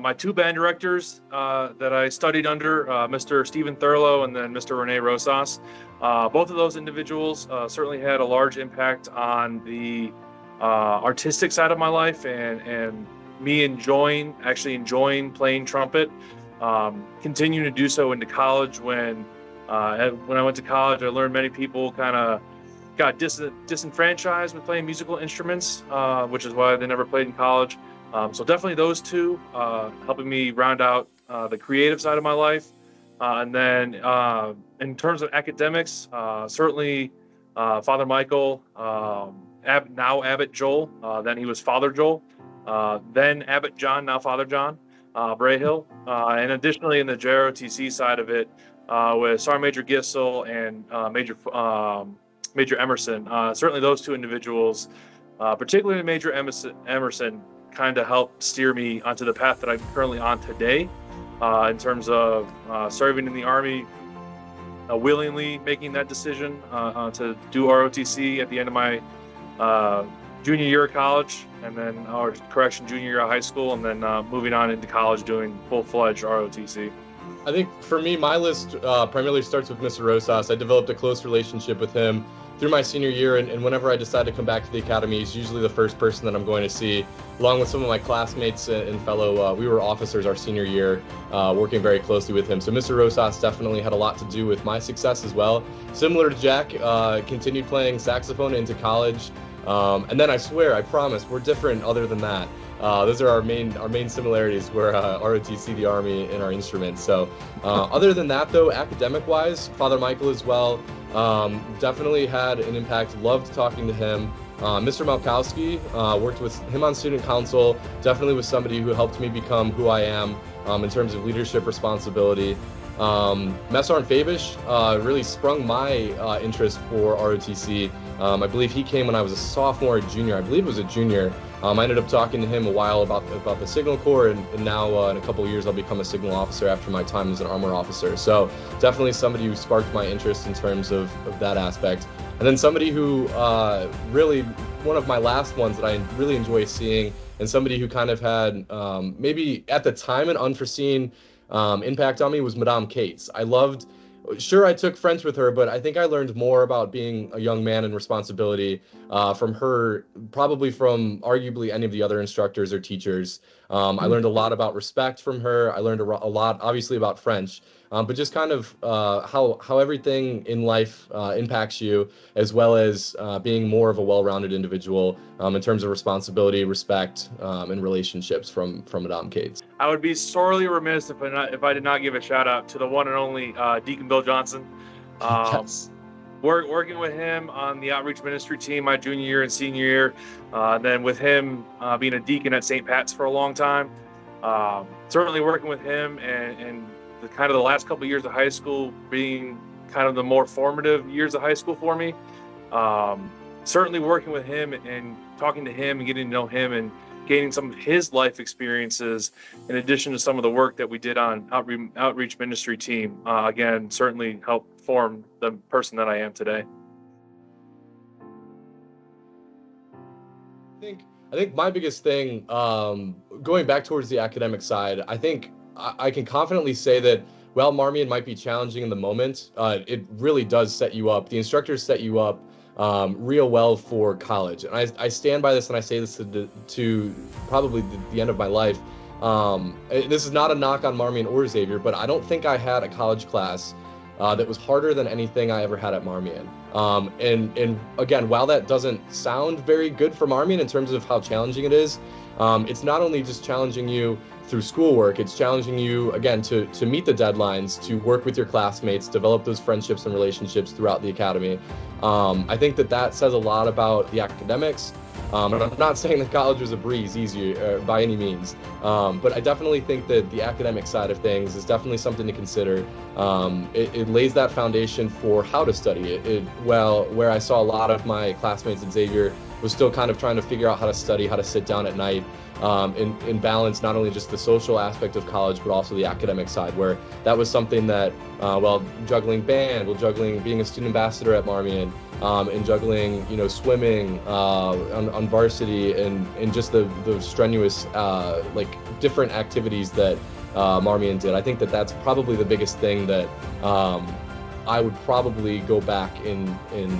my two band directors that I studied under, Mr. Stephen Thurlow and then Mr. Rene Rosas. Both of those individuals certainly had a large impact on the artistic side of my life and me enjoying playing trumpet. Continuing to do so into college. When I went to college, I learned many people kind of got disenfranchised with playing musical instruments, which is why they never played in college. So definitely those two helping me round out the creative side of my life. And then in terms of academics, certainly Father Michael, now Abbot Joel, then he was Father Joel, then Abbot John, now Father John Brahill. And additionally in the JROTC side of it, with Sergeant Major Gissel and Major Emerson, certainly those two individuals, particularly Major Emerson, kind of helped steer me onto the path that I'm currently on today, in terms of serving in the Army, willingly making that decision to do ROTC at the end of my junior year of college, and then junior year of high school, and then moving on into college doing full-fledged ROTC. I think for me, my list primarily starts with Mr. Rosas. I developed a close relationship with him through my senior year, and whenever I decide to come back to the academy, he's usually the first person that I'm going to see, along with some of my classmates and fellow, we were officers our senior year, working very closely with him. So Mr. Rosas definitely had a lot to do with my success as well. Similar to Jack, continued playing saxophone into college. And then I promise, we're different other than that. Those are our main similarities. We're ROTC, the Army, in our instruments. So other than that, though, academic-wise, Father Michael as well, definitely had an impact. Loved talking to him. Mr. Malkowski, worked with him on student council, definitely was somebody who helped me become who I am in terms of leadership responsibility. Messar and Fabish really sprung my interest for ROTC. I believe he came when I was a sophomore or junior. I believe it was a junior. I ended up talking to him a while about the Signal Corps, and now in a couple of years I'll become a Signal officer after my time as an armor officer. So definitely somebody who sparked my interest in terms of that aspect. And then somebody who really, one of my last ones that I really enjoy seeing, and somebody who kind of had maybe at the time an unforeseen impact on me, was Madame Cates. I took French with her, but I think I learned more about being a young man and responsibility from her, probably from arguably any of the other instructors or teachers. I learned a lot about respect from her. I learned a lot, obviously, about French, but just kind of how everything in life impacts you, as well as being more of a well-rounded individual in terms of responsibility, respect, and relationships from Madame Cates. I would be sorely remiss if I did not give a shout out to the one and only Deacon Bill Johnson. Yes. Working with him on the outreach ministry team my junior year and senior year, then with him being a deacon at St. Pat's for a long time. Certainly working with him and the last couple of years of high school being kind of the more formative years of high school for me. Certainly working with him and talking to him and getting to know him and gaining some of his life experiences, in addition to some of the work that we did on outreach ministry team, again, certainly helped form the person that I am today. I think my biggest thing, going back towards the academic side, I think I can confidently say that while Marmion might be challenging in the moment, it really does set you up. The instructors set you up real well for college. And I stand by this, and I say this to probably the end of my life. This is not a knock on Marmion or Xavier, but I don't think I had a college class that was harder than anything I ever had at Marmion. And again, while that doesn't sound very good for Marmion in terms of how challenging it is, it's not only just challenging you through schoolwork, it's challenging you, again, to meet the deadlines, to work with your classmates, develop those friendships and relationships throughout the academy. I think that says a lot about the academics. And I'm not saying that college was a breeze, easy by any means, but I definitely think that the academic side of things is definitely something to consider. It lays that foundation for how to study it. Where I saw a lot of my classmates at Xavier was still kind of trying to figure out how to study, how to sit down at night. in balance, not only just the social aspect of college, but also the academic side, where that was something that, juggling band, juggling being a student ambassador at Marmion, and juggling, swimming on varsity, and just the strenuous, different activities that Marmion did. I think that that's probably the biggest thing that I would probably go back in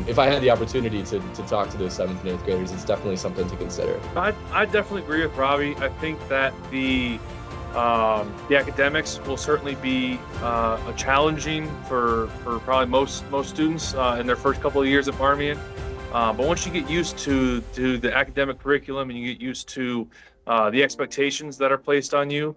if I had the opportunity to talk to those 7th and 8th graders. It's definitely something to consider. I definitely agree with Robbie. I think that the academics will certainly be challenging for probably most students in their first couple of years at Marmion. But once you get used to the academic curriculum and you get used to the expectations that are placed on you,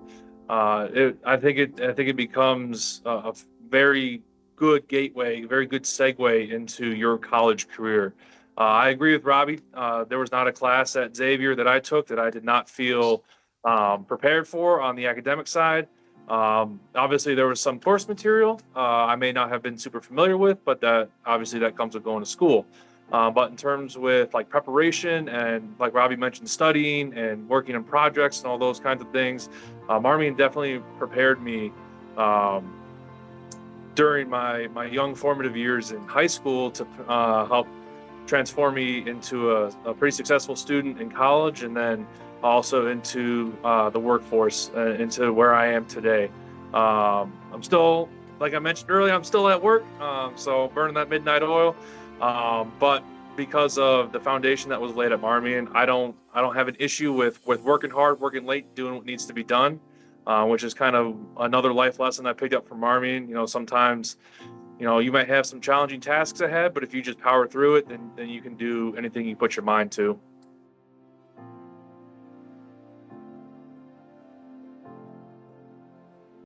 I think it becomes a very good gateway, very good segue into your college career. I agree with Robbie. There was not a class at Xavier that I took that I did not feel prepared for on the academic side. Obviously, there was some course material I may not have been super familiar with, but that comes with going to school. But in terms with like preparation and, like Robbie mentioned, studying and working on projects and all those kinds of things, Marmion definitely prepared me during my young formative years in high school to help transform me into a pretty successful student in college, and then also into the workforce, into where I am today. I'm still, like I mentioned earlier, I'm still at work, so burning that midnight oil. But because of the foundation that was laid at Marmion, I don't have an issue with working hard, working late, doing what needs to be done. Which is kind of another life lesson I picked up from Marmion. Sometimes, you might have some challenging tasks ahead, but if you just power through it, then you can do anything you put your mind to.